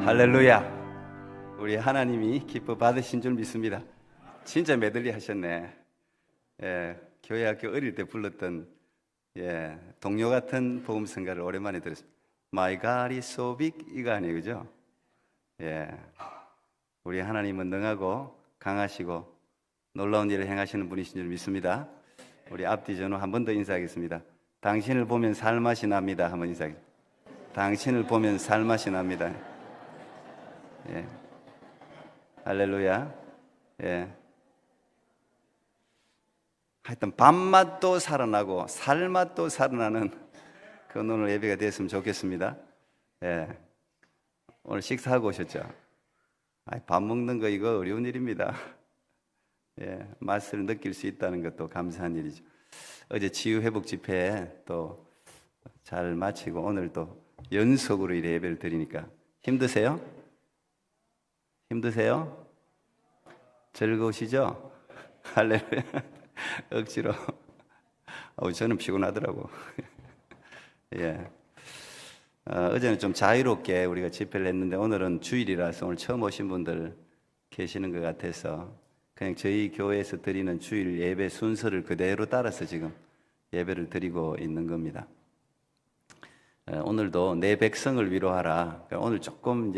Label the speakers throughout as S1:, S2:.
S1: 할렐루야. 우리 하나님이 기뻐 받으신 줄 믿습니다. 진짜 메들리 하셨네. 교회 학교 어릴 때 불렀던 동요 같은 복음성가를 오랜만에 들었습니다. My God is so big 이거 아니에요, 그죠? 우리 하나님은 능하고 강하시고 놀라운 일을 행하시는 분이신 줄 믿습니다. 우리 앞뒤 전후 한 번 더 인사하겠습니다. 당신을 보면 살맛이 납니다. 한번 인사하겠습니다. 당신을 보면 살맛이 납니다. 할렐루야. 하여튼 밥맛도 살아나고 살맛도 살아나는 그 오늘 예배가 됐으면 좋겠습니다. 오늘 식사하고 오셨죠? 밥 먹는 거 이거 어려운 일입니다. 맛을 느낄 수 있다는 것도 감사한 일이죠. 어제 치유회복 집회 또 잘 마치고 오늘 또 연속으로 이 예배를 드리니까 힘드세요? 힘드세요? 즐거우시죠? 할렐루야. 억지로. 저는 피곤하더라고. 어제는 좀 자유롭게 우리가 집회를 했는데 오늘은 주일이라서 오늘 처음 오신 분들 계시는 것 같아서 그냥 저희 교회에서 드리는 주일 예배 순서를 그대로 따라서 지금 예배를 드리고 있는 겁니다. 오늘도 내 백성을 위로하라. 오늘 조금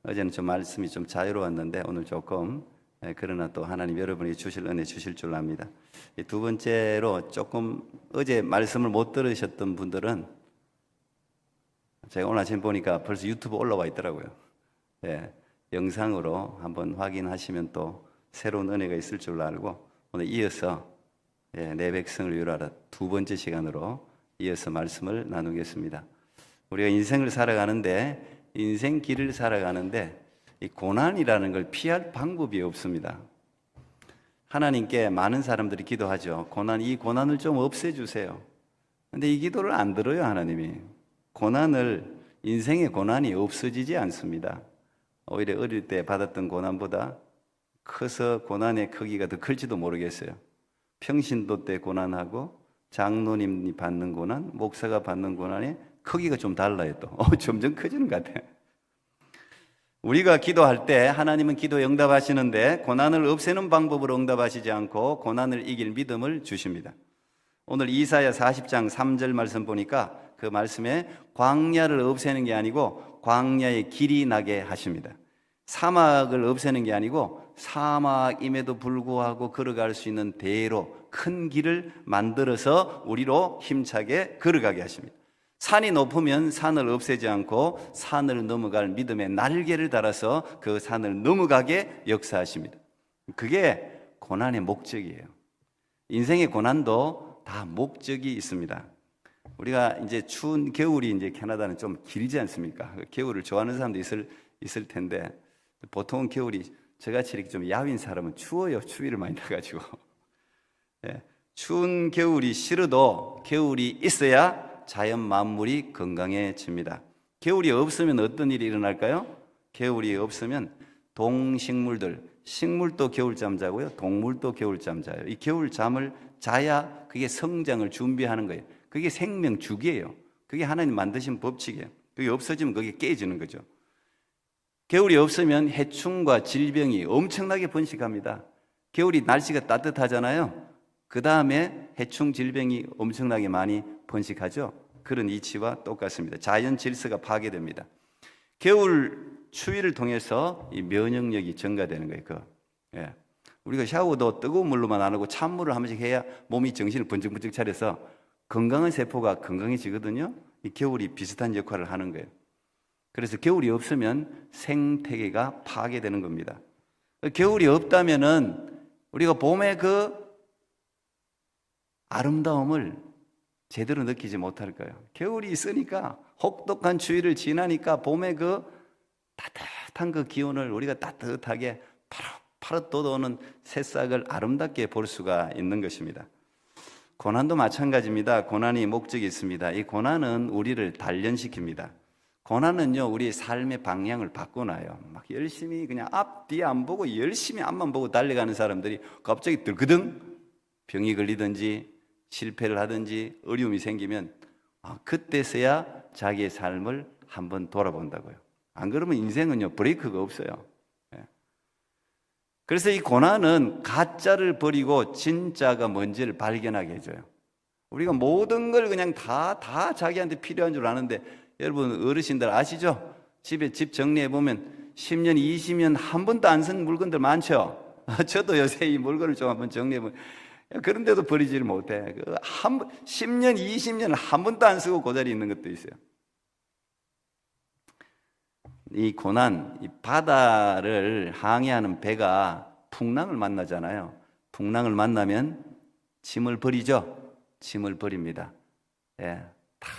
S1: 어제는 좀 말씀이 좀 자유로웠는데 오늘 조금 그러나 또 하나님 여러분이 주실 은혜 주실 줄 압니다. 두 번째로 조금 어제 말씀을 못 들으셨던 분들은 제가 오늘 아침 보니까 벌써 유튜브 올라와 있더라고요. 영상으로 한번 확인하시면 또 새로운 은혜가 있을 줄 알고 오늘 이어서 내 백성을 위로하라 두 번째 시간으로 이어서 말씀을 나누겠습니다. 우리가 인생을 살아가는데 인생 길을 살아가는데 이 고난이라는 걸 피할 방법이 없습니다. 하나님께 많은 사람들이 기도하죠. 이 고난을 좀 없애주세요. 근데 이 기도를 안 들어요, 하나님이. 인생의 고난이 없어지지 않습니다. 오히려 어릴 때 받았던 고난보다 커서 고난의 크기가 더 클지도 모르겠어요. 평신도 때 고난하고 장로님이 받는 고난, 목사가 받는 고난의 크기가 좀 달라요 또. 점점 커지는 것 같아요. 우리가 기도할 때 하나님은 기도에 응답하시는데 고난을 없애는 방법으로 응답하시지 않고 고난을 이길 믿음을 주십니다. 오늘 이사야 40장 3절 말씀 보니까 그 말씀에 광야를 없애는 게 아니고 광야의 길이 나게 하십니다. 사막을 없애는 게 아니고 사막임에도 불구하고 걸어갈 수 있는 대로 큰 길을 만들어서 우리로 힘차게 걸어가게 하십니다. 산이 높으면 산을 없애지 않고 산을 넘어갈 믿음의 날개를 달아서 그 산을 넘어가게 역사하십니다. 그게 고난의 목적이에요. 인생의 고난도 다 목적이 있습니다. 우리가 이제 추운 겨울이 이제 캐나다는 좀 길지 않습니까? 겨울을 좋아하는 사람도 있을 텐데 보통은 겨울이 저같이 이렇게 좀 야윈 사람은 추워요. 추위를 많이 타가지고. 추운 겨울이 싫어도 겨울이 있어야 자연 만물이 건강해집니다. 겨울이 없으면 어떤 일이 일어날까요? 겨울이 없으면 동식물들, 식물도 겨울잠 자고요. 동물도 겨울잠 자요. 이 겨울잠을 자야 그게 성장을 준비하는 거예요. 그게 생명주기예요. 그게 하나님 만드신 법칙이에요. 그게 없어지면 그게 깨지는 거죠. 겨울이 없으면 해충과 질병이 엄청나게 번식합니다. 겨울이 날씨가 따뜻하잖아요. 그 다음에 해충 질병이 엄청나게 많이 번식하죠. 그런 이치와 똑같습니다. 자연 질서가 파괴됩니다. 겨울 추위를 통해서 이 면역력이 증가되는 거예요. 우리가 샤워도 뜨거운 물로만 안 하고 찬물을 한 번씩 해야 몸이 정신을 번쩍번쩍 차려서 건강한 세포가 건강해지거든요. 이 겨울이 비슷한 역할을 하는 거예요. 그래서 겨울이 없으면 생태계가 파괴되는 겁니다. 겨울이 없다면은 우리가 봄의 그 아름다움을 제대로 느끼지 못할 거예요. 겨울이 있으니까 혹독한 추위를 지나니까 봄의 그 따뜻한 그 기온을 우리가 따뜻하게 파릇파릇 돋아오는 새싹을 아름답게 볼 수가 있는 것입니다. 고난도 마찬가지입니다. 고난이 목적이 있습니다. 이 고난은 우리를 단련시킵니다. 고난은요, 우리 삶의 방향을 바꿔놔요. 막 열심히 그냥 앞, 뒤 안 보고 열심히 앞만 보고 달려가는 사람들이 갑자기 들그등 병이 걸리든지 실패를 하든지 어려움이 생기면 그때서야 자기의 삶을 한번 돌아본다고요. 안 그러면 인생은요, 브레이크가 없어요. 예. 그래서 이 고난은 가짜를 버리고 진짜가 뭔지를 발견하게 해줘요. 우리가 모든 걸 그냥 다 자기한테 필요한 줄 아는데, 여러분 어르신들 아시죠? 집에 집 정리해보면 10년, 20년 한 번도 안 쓴 물건들 많죠? 저도 요새 이 물건을 좀 한번 정리해보면, 그런데도 버리지를 못해. 10년, 20년 한 번도 안 쓰고 그 자리에 있는 것도 있어요. 이 고난, 이 바다를 항해하는 배가 풍랑을 만나잖아요. 풍랑을 만나면 짐을 버리죠. 짐을 버립니다. 예, 다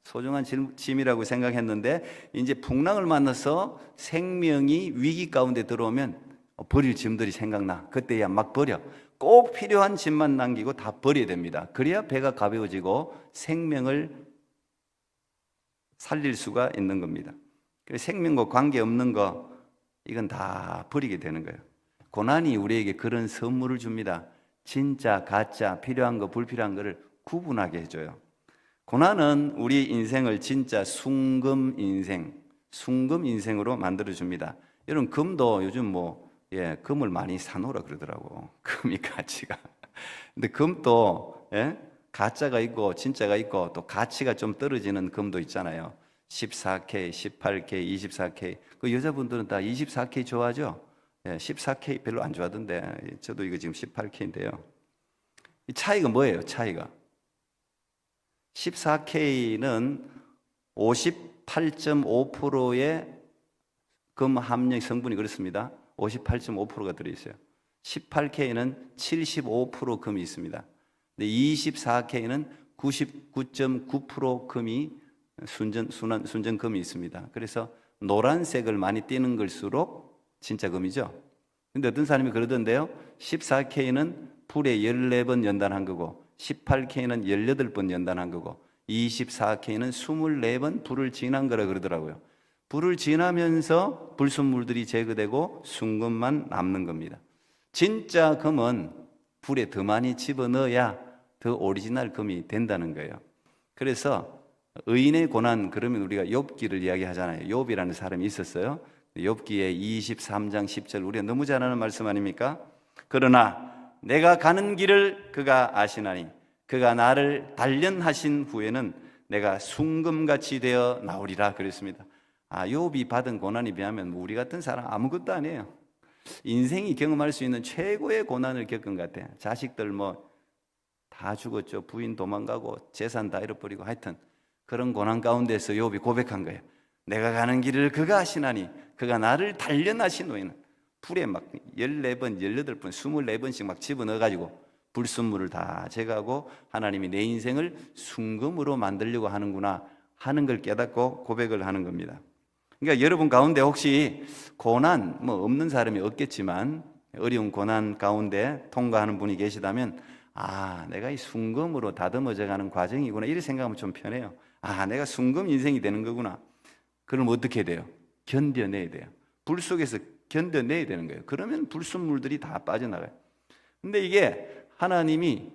S1: 소중한 짐이라고 생각했는데 이제 풍랑을 만나서 생명이 위기 가운데 들어오면 버릴 짐들이 생각나. 그때야 막 버려. 꼭 필요한 짐만 남기고 다 버려야 됩니다. 그래야 배가 가벼워지고 생명을 살릴 수가 있는 겁니다. 생명과 관계없는 거, 이건 다 버리게 되는 거예요. 고난이 우리에게 그런 선물을 줍니다. 진짜, 가짜, 필요한 거, 불필요한 거를 구분하게 해줘요. 고난은 우리 인생을 진짜 순금 인생으로 만들어줍니다. 여러분, 금도 요즘 금을 많이 사놓으라 그러더라고. 금이 가치가. 근데 금도, 가짜가 있고, 진짜가 있고, 또 가치가 좀 떨어지는 금도 있잖아요. 14K, 18K, 24K. 그 여자분들은 다 24K 좋아하죠? 14K 별로 안 좋아하던데, 저도 이거 지금 18K인데요. 이 차이가 뭐예요? 차이가 14K는 58.5%의 금 함량 성분이 그렇습니다. 58.5%가 들어있어요. 18K는 75% 금이 있습니다. 근데 24K는 99.9% 금이 순전금이 있습니다. 그래서 노란색을 많이 띠는 걸수록 진짜 금이죠. 근데 어떤 사람이 그러던데요, 14K는 불에 14번 연단한 거고 18K는 18번 연단한 거고 24K는 24번 불을 지난 거라 그러더라고요. 불을 지나면서 불순물들이 제거되고 순금만 남는 겁니다. 진짜 금은 불에 더 많이 집어넣어야 더 오리지널 금이 된다는 거예요. 그래서 의인의 고난, 그러면 우리가 욥기를 이야기하잖아요. 욥이라는 사람이 있었어요. 욥기의 23장 10절, 우리가 너무 잘 아는 말씀 아닙니까? 그러나 내가 가는 길을 그가 아시나니 그가 나를 단련하신 후에는 내가 순금같이 되어 나오리라 그랬습니다. 욥이 받은 고난에 비하면 우리 같은 사람 아무것도 아니에요. 인생이 경험할 수 있는 최고의 고난을 겪은 것 같아요. 자식들 다 죽었죠. 부인 도망가고 재산 다 잃어버리고, 하여튼 그런 고난 가운데서 욥이 고백한 거예요. 내가 가는 길을 그가 아시나니 그가 나를 단련하신 후에는, 불에 막 14번, 18번, 24번씩 막 집어넣어가지고 불순물을 다 제거하고 하나님이 내 인생을 순금으로 만들려고 하는구나 하는 걸 깨닫고 고백을 하는 겁니다. 그러니까 여러분 가운데 혹시 고난, 없는 사람이 없겠지만 어려운 고난 가운데 통과하는 분이 계시다면, 내가 이 순금으로 다듬어져 가는 과정이구나, 이렇게 생각하면 좀 편해요. 내가 순금 인생이 되는 거구나. 그럼 어떻게 돼요? 견뎌내야 돼요. 불 속에서 견뎌내야 되는 거예요. 그러면 불순물들이 다 빠져나가요. 근데 이게 하나님이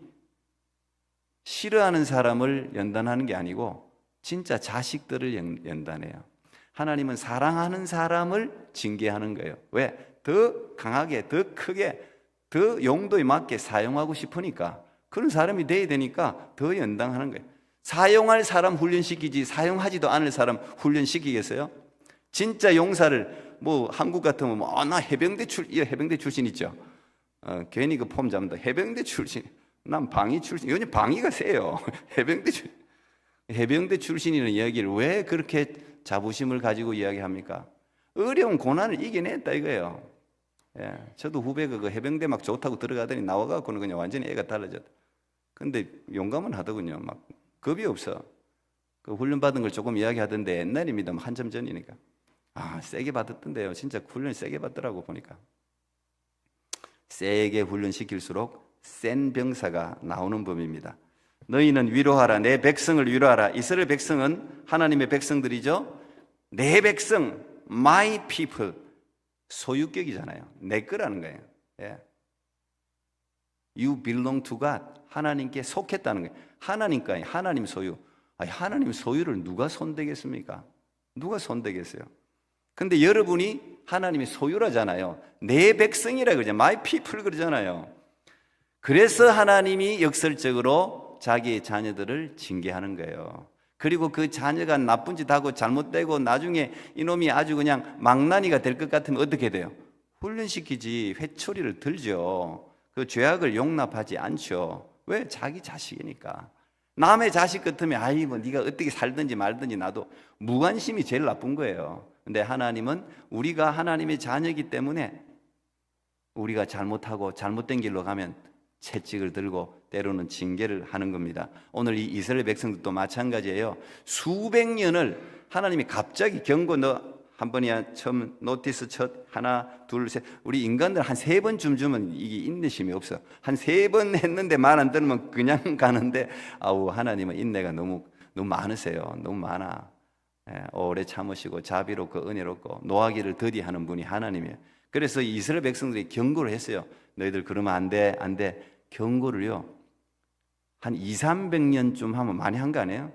S1: 싫어하는 사람을 연단하는 게 아니고 진짜 자식들을 연단해요. 하나님은 사랑하는 사람을 징계하는 거예요. 왜? 더 강하게, 더 크게, 더 용도에 맞게 사용하고 싶으니까. 그런 사람이 돼야 되니까 더 연단하는 거예요. 사용할 사람 훈련시키지 사용하지도 않을 사람 훈련시키겠어요? 진짜 용사를 한국 같으면 나 해병대 출신 있죠. 괜히 그 폼 잡는다. 해병대 출신. 난 방위 출신. 요즘 방위가 세요. 해병대 출신이라는 이야기를 왜 그렇게 자부심을 가지고 이야기합니까? 어려운 고난을 이겨냈다 이거예요. 저도 후배가 그 해병대 막 좋다고 들어가더니 나와갖고는 그냥 완전히 애가 달라졌다. 근데 용감은 하더군요. 막 겁이 없어. 그 훈련받은 걸 조금 이야기하던데, 옛날입니다. 한참 전이니까. 세게 받았던데요. 진짜 훈련 세게 받더라고 보니까. 세게 훈련시킬수록 센 병사가 나오는 법입니다. 너희는 위로하라. 내 백성을 위로하라. 이스라엘 백성은 하나님의 백성들이죠. 내 백성, my people. 소유격이잖아요. 내 거라는 거예요. You belong to God. 하나님께 속했다는 거예요. 하나님 거예요. 하나님 소유. 하나님 소유를 누가 손대겠습니까? 누가 손대겠어요? 근데 여러분이 하나님의 소유라잖아요. 내 백성이라 그러죠. My people 그러잖아요. 그래서 하나님이 역설적으로 자기의 자녀들을 징계하는 거예요. 그리고 그 자녀가 나쁜 짓 하고 잘못되고 나중에 이놈이 아주 그냥 망나니가 될 것 같으면 어떻게 돼요? 훈련시키지, 회초리를 들죠. 그 죄악을 용납하지 않죠. 왜? 자기 자식이니까. 남의 자식 같으면 아이 뭐 네가 어떻게 살든지 말든지 나도 무관심이 제일 나쁜 거예요. 근데 하나님은 우리가 하나님의 자녀이기 때문에 우리가 잘못하고 잘못된 길로 가면 채찍을 들고 때로는 징계를 하는 겁니다. 오늘 이 이스라엘 백성들도 마찬가지예요. 수백 년을 하나님이 갑자기 경고, 너 한 번이야 처음 노티스 첫 하나 둘 셋, 우리 인간들 한 3번쯤 주면 이게 인내심이 없어. 한 3번 했는데 말 안 들으면 그냥 가는데 아우 하나님은 인내가 너무 많으세요. 너무 많아. 오래 참으시고 자비롭고 은혜롭고 노하기를 더디하는 분이 하나님이에요. 그래서 이스라엘 백성들이 경고를 했어요. 너희들 그러면 안 돼. 경고를요 한 200~300년쯤 하면 많이 한 거 아니에요?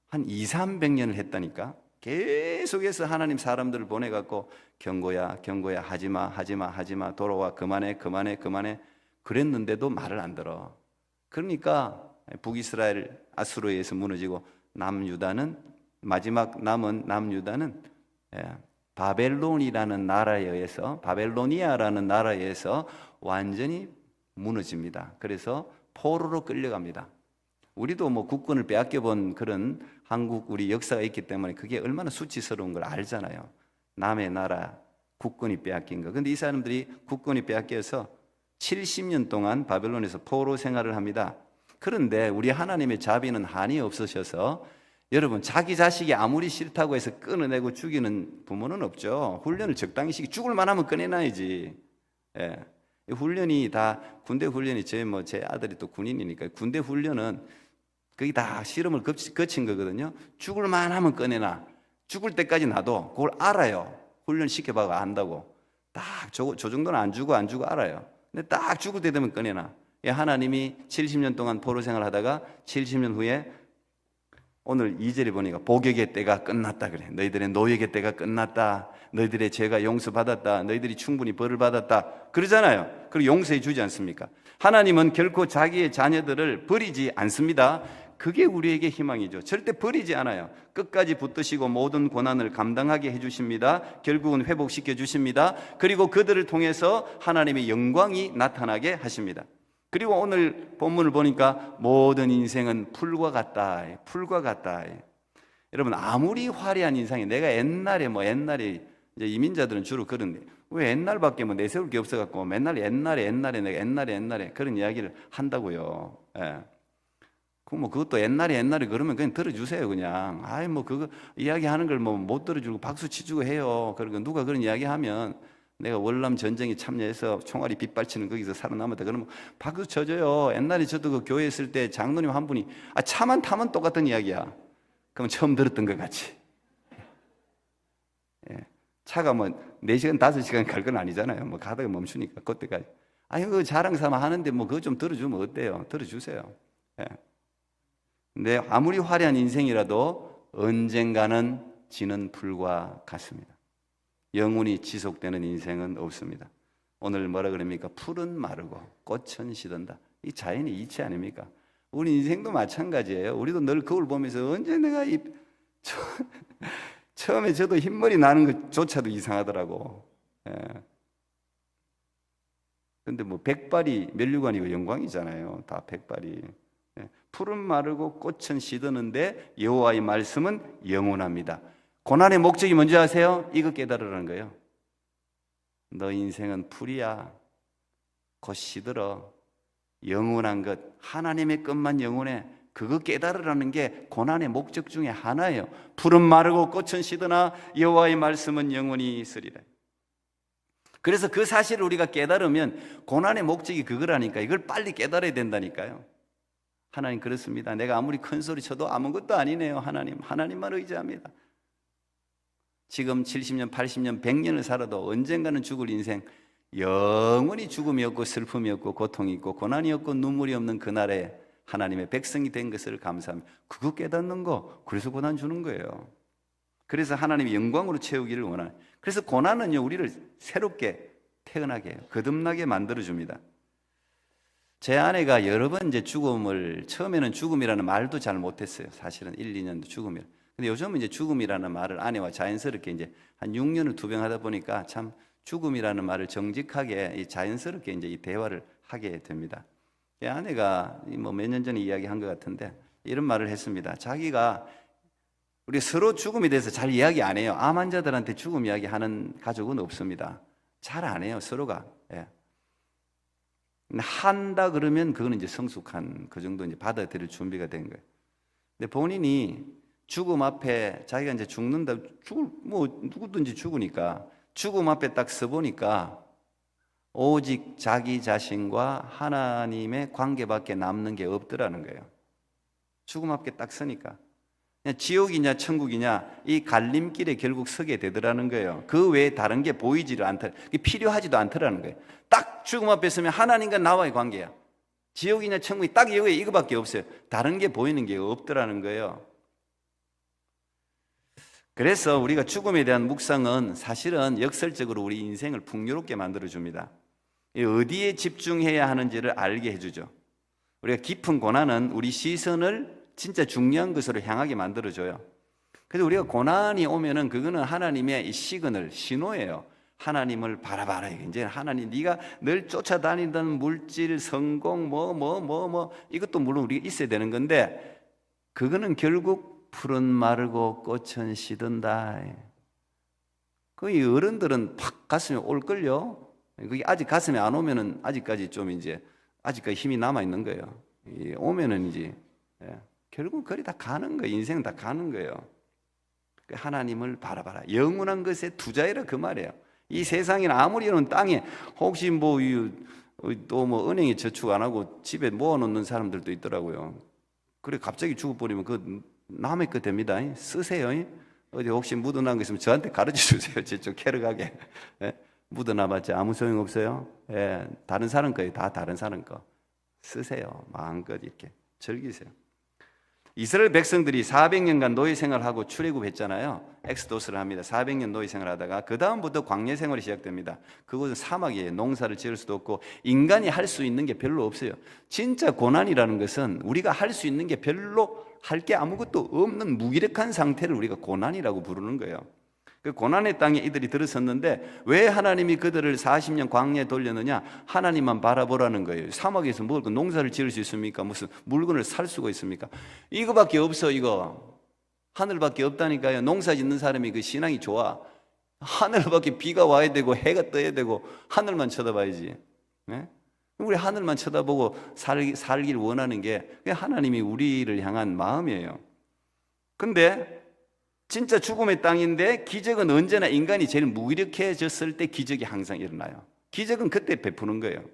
S1: 한 200~300년을 했다니까. 계속해서 하나님 사람들을 보내갖고 경고야 하지마 돌아와 그만해 그랬는데도 말을 안 들어. 그러니까 북이스라엘 아수르에 의해서 무너지고 남유다는 마지막 남은 남유다는 바벨론이라는 나라에 의해서, 바벨로니아라는 나라에 의해서 완전히 무너집니다. 그래서 포로로 끌려갑니다. 우리도 뭐 국권을 빼앗겨 본 그런 한국 우리 역사가 있기 때문에 그게 얼마나 수치스러운 걸 알잖아요. 남의 나라 국권이 빼앗긴 거. 근데 이 사람들이 국권이 빼앗겨서 70년 동안 바벨론에서 포로 생활을 합니다. 그런데 우리 하나님의 자비는 한이 없으셔서, 여러분 자기 자식이 아무리 싫다고 해서 끊어내고 죽이는 부모는 없죠. 훈련을 적당히 시키, 죽을 만하면 꺼내놔야지. 훈련이 다 군대 훈련이, 제 아들이 또 군인이니까 군대 훈련은 그게 다 실험을 거친 거거든요. 죽을 만하면 꺼내놔. 죽을 때까지 놔둬. 그걸 알아요. 훈련 시켜봐가 안다고. 딱 저 정도는 안 주고 알아요. 근데 딱 죽을 때 되면 꺼내놔. 하나님이 70년 동안 포로 생활하다가 70년 후에 오늘 2절에 보니까 복역의 때가 끝났다 그래. 너희들의 노역의 때가 끝났다. 너희들의 죄가 용서받았다. 너희들이 충분히 벌을 받았다. 그러잖아요. 그리고 용서해 주지 않습니까? 하나님은 결코 자기의 자녀들을 버리지 않습니다. 그게 우리에게 희망이죠. 절대 버리지 않아요. 끝까지 붙드시고 모든 고난을 감당하게 해주십니다. 결국은 회복시켜 주십니다. 그리고 그들을 통해서 하나님의 영광이 나타나게 하십니다. 그리고 오늘 본문을 보니까 모든 인생은 풀과 같다. 여러분 아무리 화려한 인상이, 내가 옛날에 이제 이민자들은 주로 그런데 왜 옛날밖에 내세울 게 없어갖고 맨날 옛날에 내가 그런 이야기를 한다고요. 그것도 옛날에 그러면 그냥 들어주세요. 그냥 그거 이야기하는 걸 못 들어주고 박수 치주고 해요. 그러니까 누가 그런 이야기하면 내가 월남 전쟁에 참여해서 총알이 빗발치는 거기서 살아남았다 그러면 박수 쳐줘요. 옛날에 저도 그 교회에 있을 때 장로님 한 분이 차만 타면 똑같은 이야기야. 그럼 처음 들었던 것 같이. 차가 4시간 5시간 갈 건 아니잖아요. 가다가 멈추니까 그때까지. 그 자랑 삼아 하는데 그거 좀 들어주면 어때요? 들어주세요. 근데 아무리 화려한 인생이라도 언젠가는 지는 풀과 같습니다. 영원히 지속되는 인생은 없습니다. 오늘 뭐라 그럽니까? 풀은 마르고 꽃은 시든다. 이 자연의 이치 아닙니까? 우리 인생도 마찬가지예요. 우리도 늘 거울 보면서 언제 내가 처음에 저도 흰머리 나는 것조차도 이상하더라고. 근데 백발이 면류관이고 영광이잖아요. 다 백발이. 풀은 마르고 꽃은 시드는데 여호와의 말씀은 영원합니다. 고난의 목적이 뭔지 아세요? 이거 깨달으라는 거예요. 너 인생은 풀이야. 곧 시들어. 영원한 것, 하나님의 것만 영원해. 그거 깨달으라는 게 고난의 목적 중에 하나예요. 풀은 마르고 꽃은 시드나 여호와의 말씀은 영원히 있으리라. 그래서 그 사실을 우리가 깨달으면 고난의 목적이 그거라니까. 이걸 빨리 깨달아야 된다니까요. 하나님 그렇습니다. 내가 아무리 큰 소리 쳐도 아무것도 아니네요. 하나님만 의지합니다. 지금 70년, 80년, 100년을 살아도 언젠가는 죽을 인생, 영원히 죽음이 없고 슬픔이 없고 고통이 있고 고난이 없고 눈물이 없는 그날에 하나님의 백성이 된 것을 감사합니다. 그거 깨닫는 거, 그래서 고난 주는 거예요. 그래서 하나님이 영광으로 채우기를 원하는. 그래서 고난은요, 우리를 새롭게 태어나게 해요. 거듭나게 만들어줍니다. 제 아내가 여러 번 이제 죽음을, 처음에는 죽음이라는 말도 잘 못했어요. 사실은 1, 2년도 죽음이라. 근데 요즘은 이제 죽음이라는 말을 아내와 자연스럽게 이제 한 6년을 투병하다 보니까 참 죽음이라는 말을 정직하게 자연스럽게 이제 이 대화를 하게 됩니다. 아내가 뭐 몇 년 전에 이야기한 것 같은데 이런 말을 했습니다. 자기가 우리 서로 죽음에 대해서 잘 이야기 안 해요. 암 환자들한테 죽음 이야기 하는 가족은 없습니다. 잘 안 해요, 서로가. 예. 한다 그러면 그거는 이제 성숙한 그 정도 이제 받아들일 준비가 된 거예요. 근데 본인이 죽음 앞에 자기가 이제 죽는다, 뭐 누구든지 죽으니까 죽음 앞에 딱 서보니까 오직 자기 자신과 하나님의 관계밖에 남는 게 없더라는 거예요. 죽음 앞에 딱 서니까 그냥 지옥이냐 천국이냐 이 갈림길에 결국 서게 되더라는 거예요. 그 외에 다른 게 보이지를 않다, 필요하지도 않더라는 거예요. 딱 죽음 앞에 서면 하나님과 나와의 관계야. 지옥이냐 천국이 딱 여기에 이거밖에 없어요. 다른 게 보이는 게 없더라는 거예요. 그래서 우리가 죽음에 대한 묵상은 사실은 역설적으로 우리 인생을 풍요롭게 만들어줍니다. 어디에 집중해야 하는지를 알게 해주죠. 우리가 깊은 고난은 우리 시선을 진짜 중요한 것으로 향하게 만들어줘요. 그래서 우리가 고난이 오면은 그거는 하나님의 이 시그널, 신호예요. 하나님을 바라봐라. 이제 하나님, 네가 늘 쫓아다니던 물질, 성공, 이것도 물론 우리가 있어야 되는 건데 그거는 결국 풀은 마르고 꽃은 시든다. 거의 어른들은 팍 가슴에 올걸요. 그게 아직 가슴에 안 오면은 아직까지 좀 이제 아직까지 힘이 남아 있는 거예요. 오면은 이제 결국 거리 다 가는 거예요. 인생은 다 가는 거예요. 하나님을 바라봐라. 영원한 것에 투자해라 그 말이에요. 이 세상에는 아무리 이런 땅에 혹시 또 뭐 은행에 저축 안 하고 집에 모아놓는 사람들도 있더라고요. 그래 갑자기 죽어버리면 그 남의 거 됩니다. 쓰세요. 어디 혹시 묻어난 거 있으면 저한테 가르쳐 주세요. 저쪽 캐러가게. 묻어나봤자 아무 소용 없어요. 다른 사람 거예요. 다 다른 사람 거. 쓰세요. 마음껏 이렇게 즐기세요. 이스라엘 백성들이 400년간 노예 생활하고 출애굽했잖아요. 엑스도스를 합니다. 400년 노예 생활하다가 그 다음부터 광야 생활이 시작됩니다. 그곳은 사막이에요. 농사를 지을 수도 없고 인간이 할 수 있는 게 별로 없어요. 진짜 고난이라는 것은 우리가 할 수 있는 게 별로 할 게 아무것도 없는 무기력한 상태를 우리가 고난이라고 부르는 거예요. 그 고난의 땅에 이들이 들어섰는데 왜 하나님이 그들을 40년 광야에 돌렸느냐? 하나님만 바라보라는 거예요. 사막에서 뭘 농사를 지을 수 있습니까? 무슨 물건을 살 수가 있습니까? 이거밖에 없어. 이거 하늘밖에 없다니까요. 농사 짓는 사람이 그 신앙이 좋아. 하늘밖에 비가 와야 되고 해가 떠야 되고 하늘만 쳐다봐야지. 네? 우리 하늘만 쳐다보고 살길 원하는 게 하나님이 우리를 향한 마음이에요. 근데 진짜 죽음의 땅인데 기적은 언제나 인간이 제일 무기력해졌을 때 기적이 항상 일어나요. 기적은 그때 베푸는 거예요.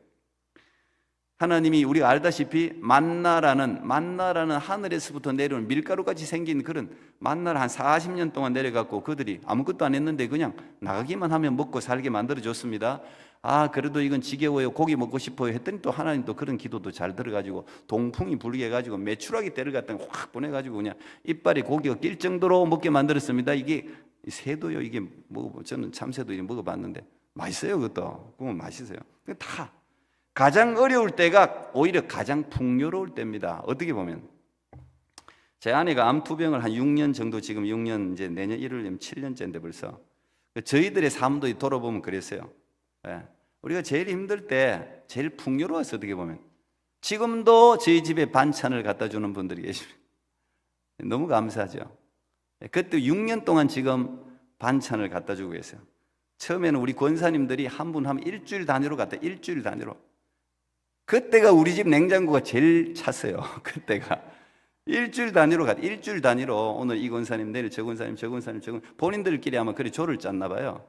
S1: 하나님이 우리가 알다시피 만나라는 하늘에서부터 내려오는 밀가루같이 생긴 그런 만나를 한 40년 동안 내려갖고 그들이 아무것도 안 했는데 그냥 나가기만 하면 먹고 살게 만들어줬습니다. 그래도 이건 지겨워요. 고기 먹고 싶어요. 했더니 또 하나님 또 그런 기도도 잘 들어가지고 동풍이 불게 해가지고 메추라기 때를 갖다가 확 보내가지고 그냥 이빨에 고기가 낄 정도로 먹게 만들었습니다. 이게 새도요. 이게 저는 참새도 먹어봤는데 맛있어요. 그것도. 그건 맛있어요. 다 가장 어려울 때가 오히려 가장 풍요로울 때입니다. 어떻게 보면 제 아내가 암투병을 한 6년 정도, 지금 6년, 이제 내년 1월 되면 7년째인데 벌써 저희들의 삶도 돌아보면 그랬어요. 우리가 제일 힘들 때 제일 풍요로웠어. 어떻게 보면 지금도 저희 집에 반찬을 갖다 주는 분들이 계십니다. 너무 감사하죠. 그때 6년 동안 지금 반찬을 갖다 주고 계세요. 처음에는 우리 권사님들이 한 분 하면 일주일 단위로 갖다, 일주일 단위로. 그때가 우리 집 냉장고가 제일 찼어요. 그때가 일주일 단위로 갔다. 일주일 단위로 오늘 이 권사님, 내일 저 권사님, 저 권사님, 저 권사님, 본인들끼리 아마 그래 조를 짰나 봐요.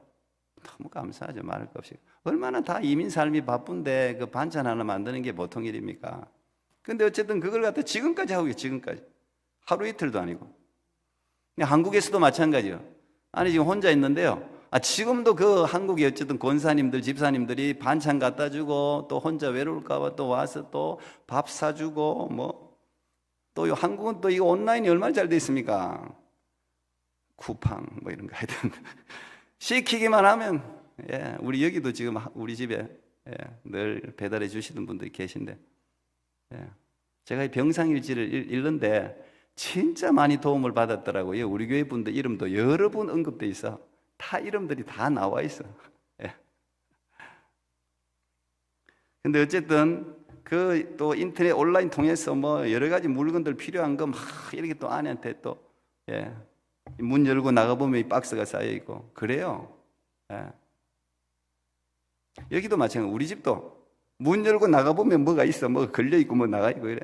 S1: 너무 감사하죠. 말할 것 없이. 얼마나 다 이민 삶이 바쁜데 그 반찬 하나 만드는 게 보통 일입니까? 근데 어쨌든 그걸 갖다 지금까지 하고 있어요. 지금까지. 하루 이틀도 아니고. 한국에서도 마찬가지예요. 아니 지금 혼자 있는데요. 지금도 그 한국에 어쨌든 권사님들, 집사님들이 반찬 갖다 주고 또 혼자 외로울까봐 또 와서 또 밥 사주고 또 한국은 또 이거 온라인이 얼마나 잘 돼 있습니까? 쿠팡 뭐 이런 거 하여튼 시키기만 하면, 예, 우리 여기도 지금 우리 집에, 예, 늘 배달해 주시는 분들이 계신데, 예, 제가 이 병상일지를 읽는데 진짜 많이 도움을 받았더라고요. 우리 교회 분들 이름도 여러 분 언급돼 있어. 다 이름들이 다 나와 있어. 예. 근데 어쨌든 그 또 인터넷 온라인 통해서 뭐 여러 가지 물건들 필요한 거 막 이렇게 또 아내한테 또, 예, 문 열고 나가 보면 이 박스가 쌓여 있고 그래요. 예. 여기도 마찬가지. 우리 집도 문 열고 나가 보면 뭐가 있어. 뭐가 걸려 있고 뭐 나가 있고 이래.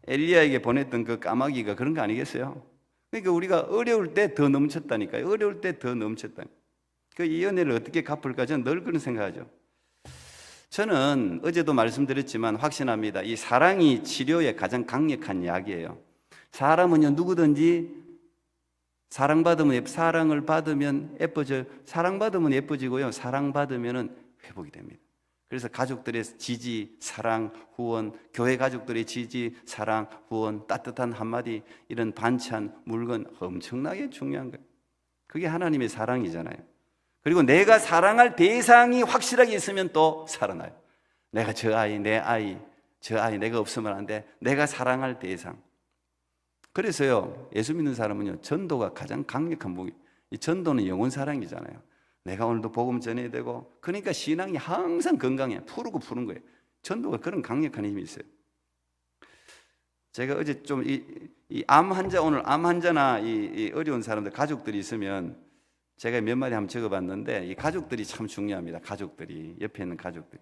S1: 엘리야에게 보냈던 그 까마귀가 그런 거 아니겠어요? 그러니까 우리가 어려울 때 더 넘쳤다니까요. 어려울 때 더 넘쳤다. 그 이 은혜를 어떻게 갚을까? 저는 늘 그런 생각하죠. 저는 어제도 말씀드렸지만 확신합니다. 이 사랑이 치료의 가장 강력한 약이에요. 사람은요, 누구든지 사랑을 받으면 예뻐져요. 사랑받으면 예뻐지고요, 사랑받으면 회복이 됩니다. 그래서 가족들의 지지, 사랑, 후원, 교회 가족들의 지지, 사랑, 후원, 따뜻한 한마디, 이런 반찬, 물건 엄청나게 중요한 거예요. 그게 하나님의 사랑이잖아요. 그리고 내가 사랑할 대상이 확실하게 있으면 또 살아나요. 내가 저 아이, 내 아이, 저 아이 내가 없으면 안 돼. 내가 사랑할 대상. 그래서요, 예수 믿는 사람은요, 전도가 가장 강력한 무기. 이 전도는 영혼 사랑이잖아요. 내가 오늘도 복음 전해야 되고, 그러니까 신앙이 항상 건강해. 푸르고 푸른 거예요. 전도가 그런 강력한 힘이 있어요. 제가 어제 좀 이 암 환자, 오늘 암 환자나 이 어려운 사람들, 가족들이 있으면 제가 몇 마디 한번 적어봤는데, 이 가족들이 참 중요합니다. 가족들이, 옆에 있는 가족들.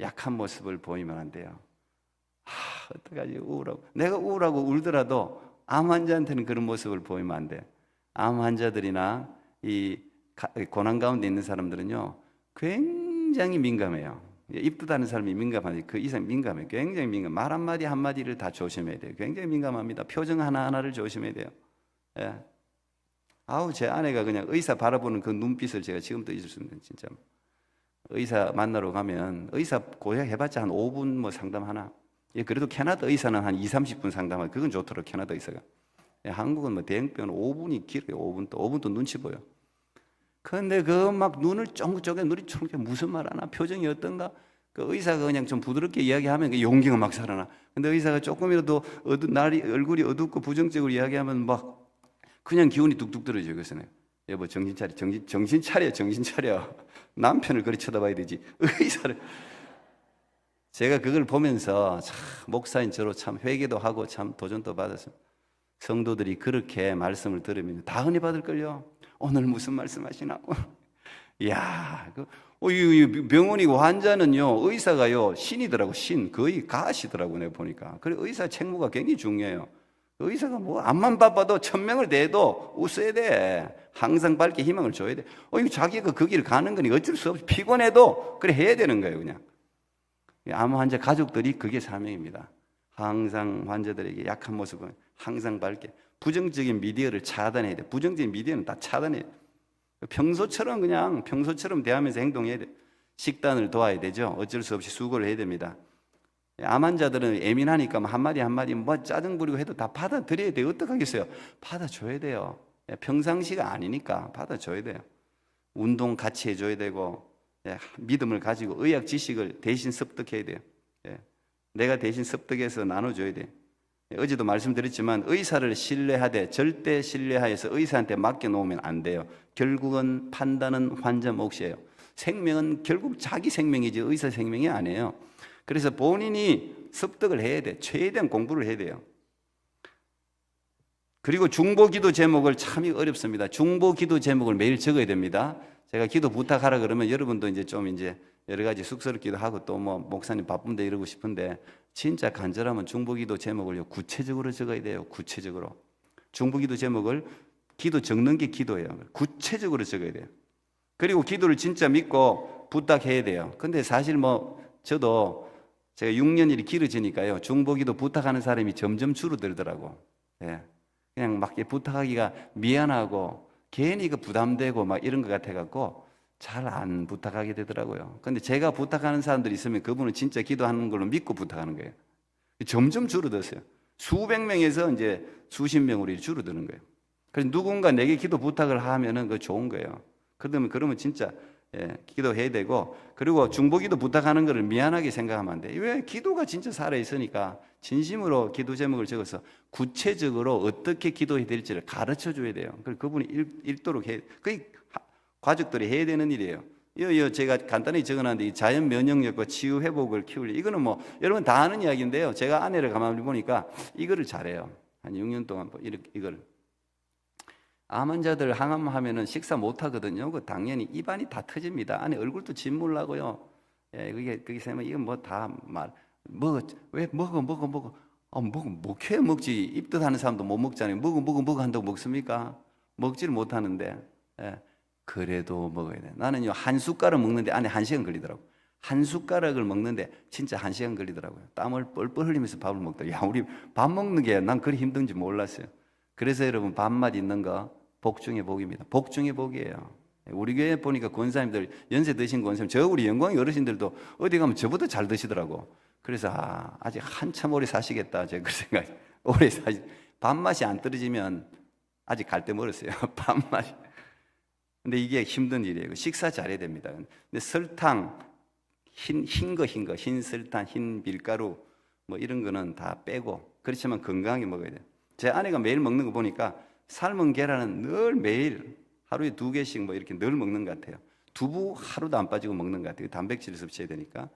S1: 약한 모습을 보이면 안 돼요. 어떡하지, 우울하고. 내가 우울하고 울더라도 암 환자한테는 그런 모습을 보이면 안 돼. 암 환자들이나 이 고난 가운데 있는 사람들은요, 굉장히 민감해요. 입도 닫는 사람이 민감하지, 그 이상 민감해요. 굉장히 민감. 말 한마디 한마디를 다 조심해야 돼요. 굉장히 민감합니다. 표정 하나하나를 조심해야 돼요. 예. 제 아내가 그냥 의사 바라보는 그 눈빛을 제가 지금도 잊을 수 없는, 진짜. 의사 만나러 가면, 의사 고작 해봤자 한 5분 뭐 상담 하나. 예, 그래도 캐나다 의사는 한 20-30분 상담하고, 그건 좋더라고, 캐나다 의사가. 예, 한국은 뭐 대형병은 5분이 길어요. 5분도 눈치 보여. 그런데 그 막 눈을 쫑긋쫑긋, 눈이 쫑긋, 무슨 말 하나, 표정이 어떤가? 그 의사가 그냥 좀 부드럽게 이야기하면 그 용기가 막 살아나. 근데 의사가 조금이라도 얼굴이 어둡고 부정적으로 이야기하면 막 그냥 기운이 뚝뚝 떨어져요. 그래서 내가, 여보, 정신 차려, 정신 차려. 남편을 그리 쳐다봐야 되지, 의사를. 제가 그걸 보면서 참, 목사인 저로 참 회개도 하고 참 도전도 받았어요. 성도들이 그렇게 말씀을 들으면 다 은혜 받을걸요. 오늘 무슨 말씀 하시나? 이야, 이 병원이고 환자는요, 의사가요, 신이더라고, 거의 가시더라고, 내가 보니까. 그래, 의사 책무가 굉장히 중요해요. 의사가 뭐, 앞만 바빠도 1000명을 대도 웃어야 돼. 항상 밝게 희망을 줘야 돼. 이거 자기가 그 길을 가는 거니 어쩔 수 없이 피곤해도 그래 해야 되는 거예요, 그냥. 암 환자 가족들이 그게 사명입니다. 항상 환자들에게 약한 모습은 항상 밝게. 부정적인 미디어를 차단해야 돼. 부정적인 미디어는 다 차단해야 돼. 평소처럼 대하면서 행동해야 돼. 식단을 도와야 되죠. 어쩔 수 없이 수고를 해야 됩니다. 암 환자들은 예민하니까 한마디 뭐 짜증 부리고 해도 다 받아들여야 돼요. 어떡하겠어요? 받아줘야 돼요. 평상시가 아니니까 받아줘야 돼요. 운동 같이 해줘야 되고, 믿음을 가지고 의학 지식을 대신 습득해야 돼요. 내가 대신 습득해서 나눠줘야 돼요. 어제도 말씀드렸지만 의사를 신뢰하되 절대 신뢰하여서 의사한테 맡겨놓으면 안 돼요. 결국은 판단은 환자 몫이에요. 생명은 결국 자기 생명이지 의사 생명이 아니에요. 그래서 본인이 습득을 해야 돼. 최대한 공부를 해야 돼요. 그리고 중보기도 제목을 참이 어렵습니다. 중보기도 제목을 매일 적어야 됩니다. 제가 기도 부탁하라 그러면 여러분도 이제 여러 가지 쑥스럽기도 하고 또 뭐 목사님 바쁜데 이러고 싶은데, 진짜 간절하면 중보기도 제목을요 구체적으로 적어야 돼요. 구체적으로. 중보기도 제목을 기도 적는 게 기도예요. 구체적으로 적어야 돼요. 그리고 기도를 진짜 믿고 부탁해야 돼요. 근데 사실 저도 제가 6년 일이 길어지니까요, 중보기도 부탁하는 사람이 점점 줄어들더라고. 그냥 막 부탁하기가 미안하고 괜히 부담되고 막 이런 것 같아갖고 잘 안 부탁하게 되더라고요. 근데 제가 부탁하는 사람들이 있으면 그분은 진짜 기도하는 걸로 믿고 부탁하는 거예요. 점점 줄어들었어요. 수백 명에서 이제 수십 명으로 줄어드는 거예요. 그래서 누군가 내게 기도 부탁을 하면은 그거 좋은 거예요. 그러면 진짜 기도해야 되고, 그리고 중보기도 부탁하는 거를 미안하게 생각하면 안 돼. 왜? 기도가 진짜 살아 있으니까 진심으로 기도 제목을 적어서 구체적으로 어떻게 기도해야 될지를 가르쳐 줘야 돼요. 그리고 그분이 읽도록 해. 그게 가족들이 해야 되는 일이에요. 제가 간단히 적어놨는데 이 자연 면역력과 치유 회복을 키우려, 이거는 뭐 여러분 다 아는 이야기인데요. 제가 아내를 가만히 보니까 이거를 잘해요. 한 6년 동안 이걸. 암 환자들 항암하면은 식사 못 하거든요. 그 당연히 입안이 다 터집니다. 안에 얼굴도 진물 나고요. 그게 세면 이건 뭐 다 왜 먹어. 먹혀야 먹지. 입덧 하는 사람도 못 먹잖아요. 먹어 한다고 먹습니까? 먹지를 못하는데. 그래도 먹어야 돼. 나는요, 한 숟가락 먹는데 안에 1시간 걸리더라고. 한 숟가락을 먹는데 진짜 1시간 걸리더라고요. 땀을 뻘뻘 흘리면서 밥을 먹더라고요. 야, 우리 밥 먹는 게 난 그리 힘든지 몰랐어요. 그래서 여러분, 밥맛 있는 거 복 중의 복입니다. 복 중의 복이에요. 우리 교회 보니까 권사님들, 연세 드신 권사님, 우리 영광 어르신들도 어디 가면 저보다 잘 드시더라고. 그래서 아직 한참 오래 사시겠다. 제가 그 생각. 오래 밥맛이 안 떨어지면 아직 갈 때 멀었어요. 밥맛이. 근데 이게 힘든 일이에요. 식사 잘해야 됩니다. 근데 설탕, 흰 설탕, 흰 밀가루, 뭐 이런 거는 다 빼고, 그렇지만 건강하게 먹어야 돼요. 제 아내가 매일 먹는 거 보니까 삶은 계란은 늘 매일 하루에 2개씩 뭐 이렇게 늘 먹는 것 같아요. 두부 하루도 안 빠지고 먹는 것 같아요. 단백질 섭취해야 되니까.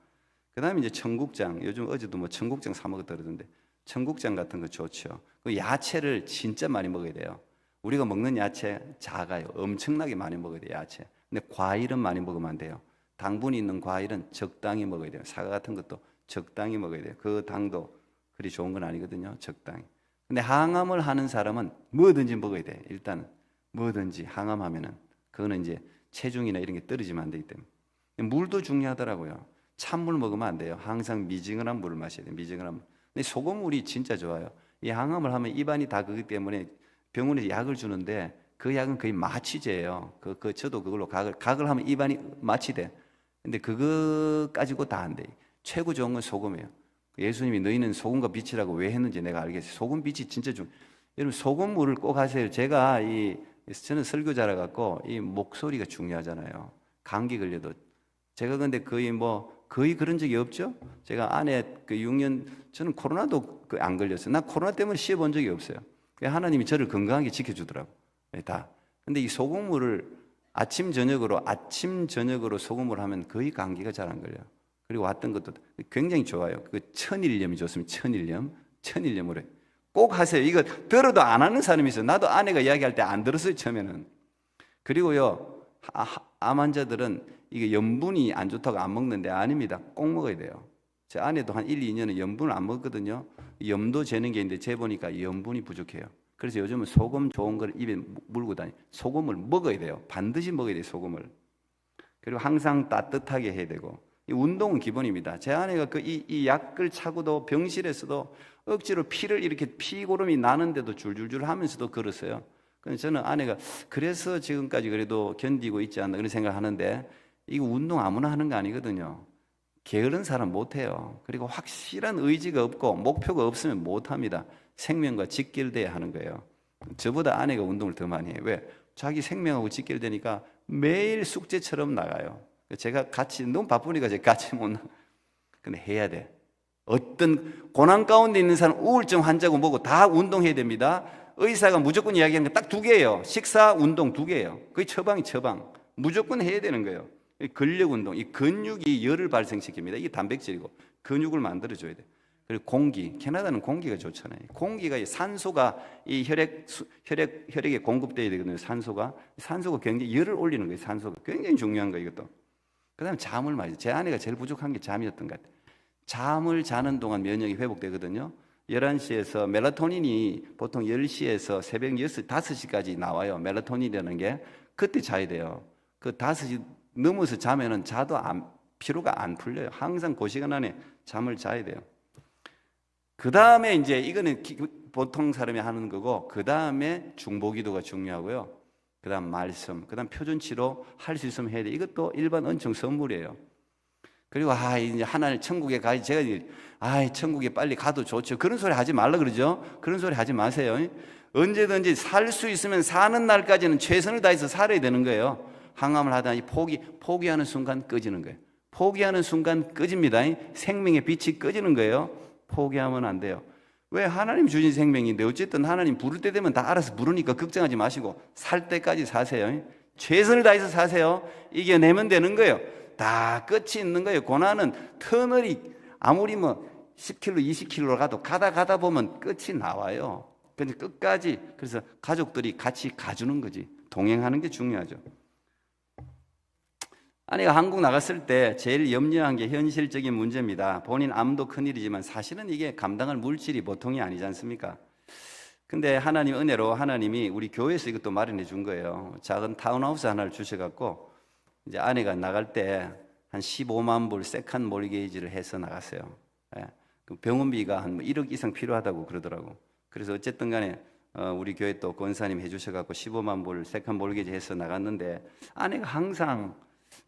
S1: 그 다음에 이제 청국장, 요즘 어제도 뭐 청국장 사 먹었다던데, 청국장 같은 거 좋죠. 그 야채를 진짜 많이 먹어야 돼요. 우리가 먹는 야채 작아요. 엄청나게 많이 먹어야 돼요, 야채. 근데 과일은 많이 먹으면 안 돼요. 당분이 있는 과일은 적당히 먹어야 돼요. 사과 같은 것도 적당히 먹어야 돼요. 그 당도 그리 좋은 건 아니거든요, 적당히. 근데 항암을 하는 사람은 뭐든지 먹어야 돼. 일단 뭐든지 항암하면은 그거는 이제 체중이나 이런 게 떨어지면 안 되기 때문에. 물도 중요하더라고요. 찬물 먹으면 안 돼요. 항상 미지근한 물을 마셔야 돼요. 미지근한 물. 근데 소금물이 진짜 좋아요. 이 항암을 하면 입안이 다 그기 때문에 병원에서 약을 주는데 그 약은 거의 마취제예요. 저도 그걸로 각을 하면 입안이 마취돼. 근데 그거 가지고 다 안 돼. 최고 좋은 건 소금이에요. 예수님이 너희는 소금과 빛이라고 왜 했는지 내가 알겠어요. 소금 빛이 진짜 여러분 소금물을 꼭 하세요. 저는 설교자라 갖고 이 목소리가 중요하잖아요. 감기 걸려도 제가 근데 거의 그런 적이 없죠. 제가 안에 6년 저는 코로나도 안 걸렸어요. 나 코로나 때문에 시험 본 적이 없어요. 하나님이 저를 건강하게 지켜주더라고. 다. 근데 이 소금물을 아침 저녁으로 소금을 하면 거의 감기가 잘 안 걸려요. 그리고 왔던 것도 굉장히 좋아요. 천일염이 좋습니다. 천일염으로 꼭 하세요. 이거 들어도 안 하는 사람이 있어요. 나도 아내가 이야기할 때 안 들었어요, 처음에는. 그리고요, 암 환자들은 이게 염분이 안 좋다고 안 먹는데 아닙니다. 꼭 먹어야 돼요. 제 아내도 한 1, 2년은 염분을 안 먹거든요. 염도 재는 게 있는데 재보니까 염분이 부족해요. 그래서 요즘은 소금 좋은 걸 입에 물고 소금을 먹어야 돼요. 반드시 먹어야 돼요, 소금을. 그리고 항상 따뜻하게 해야 되고. 이 운동은 기본입니다. 제 아내가 이 약을 차고도 병실에서도 억지로 피를 이렇게 피고름이 나는데도 줄줄줄 하면서도 걸었어요. 그래서 저는 아내가 그래서 지금까지 그래도 견디고 있지 않나 그런 생각을 하는데, 이거 운동 아무나 하는 거 아니거든요. 게으른 사람 못해요. 그리고 확실한 의지가 없고 목표가 없으면 못합니다. 생명과 직결돼야 하는 거예요. 저보다 아내가 운동을 더 많이 해요. 왜? 자기 생명하고 직결되니까 매일 숙제처럼 나가요. 제가 너무 바쁘니까 제가 같이 못 나가. 근데 해야 돼. 어떤 고난 가운데 있는 사람, 우울증 환자고 뭐고 다 운동해야 됩니다. 의사가 무조건 이야기하는 게 딱 2개예요. 식사, 운동 2개예요. 그게 처방. 무조건 해야 되는 거예요. 근력 운동, 이 근육이 열을 발생시킵니다. 이게 단백질이고 근육을 만들어줘야 돼. 그리고 공기, 캐나다는 공기가 좋잖아요. 공기가 산소가 이 혈액에 공급돼야 되거든요. 산소가 굉장히 열을 올리는 거예요. 산소가 굉장히 중요한 거예요. 이것도. 그다음에 잠을 많이. 제 아내가 제일 부족한 게 잠이었던 것 같아요. 잠을 자는 동안 면역이 회복되거든요. 11시에서 멜라토닌이 보통 10시에서 새벽 6시, 5시까지 나와요. 멜라토닌이라는 게. 그때 자야 돼요. 그 5시 넘어서 자면은 피로가 안 풀려요. 항상 그 시간 안에 잠을 자야 돼요. 그 다음에 이제 이거는 보통 사람이 하는 거고, 그 다음에 중보기도가 중요하고요. 그 다음 말씀, 그 다음 표준치료 할 수 있으면 해야 돼. 이것도 일반 은총 선물이에요. 그리고 이제 하나님 천국에 가야지. 제가 천국에 빨리 가도 좋죠. 그런 소리 하지 말라 그러죠. 그런 소리 하지 마세요. 언제든지 살 수 있으면 사는 날까지는 최선을 다해서 살아야 되는 거예요. 항암을 하다니 포기하는 순간 꺼지는 거예요. 포기하는 순간 꺼집니다. 생명의 빛이 꺼지는 거예요. 포기하면 안 돼요. 왜? 하나님 주신 생명인데 어쨌든 하나님 부를 때 되면 다 알아서 부르니까 걱정하지 마시고 살 때까지 사세요. 최선을 다해서 사세요. 이겨내면 되는 거예요. 다 끝이 있는 거예요. 고난은 터널이 아무리 뭐 10km, 20km 가도 가다 보면 끝이 나와요. 근데 끝까지, 그래서 가족들이 같이 가주는 거지. 동행하는 게 중요하죠. 아내가 한국 나갔을 때 제일 염려한 게 현실적인 문제입니다. 본인 암도 큰일이지만 사실은 이게 감당할 물질이 보통이 아니지 않습니까? 근데 하나님 은혜로 하나님이 우리 교회에서 이것도 마련해 준 거예요. 작은 타운하우스 하나를 주셔갖고 이제 아내가 나갈 때 한 15만 불 세컨 몰게이지를 해서 나갔어요. 예. 그 병원비가 한 1억 이상 필요하다고 그러더라고. 그래서 어쨌든 간에 우리 교회 또 권사님 해주셔갖고 15만 불 세컨 몰게이지 해서 나갔는데 아내가 항상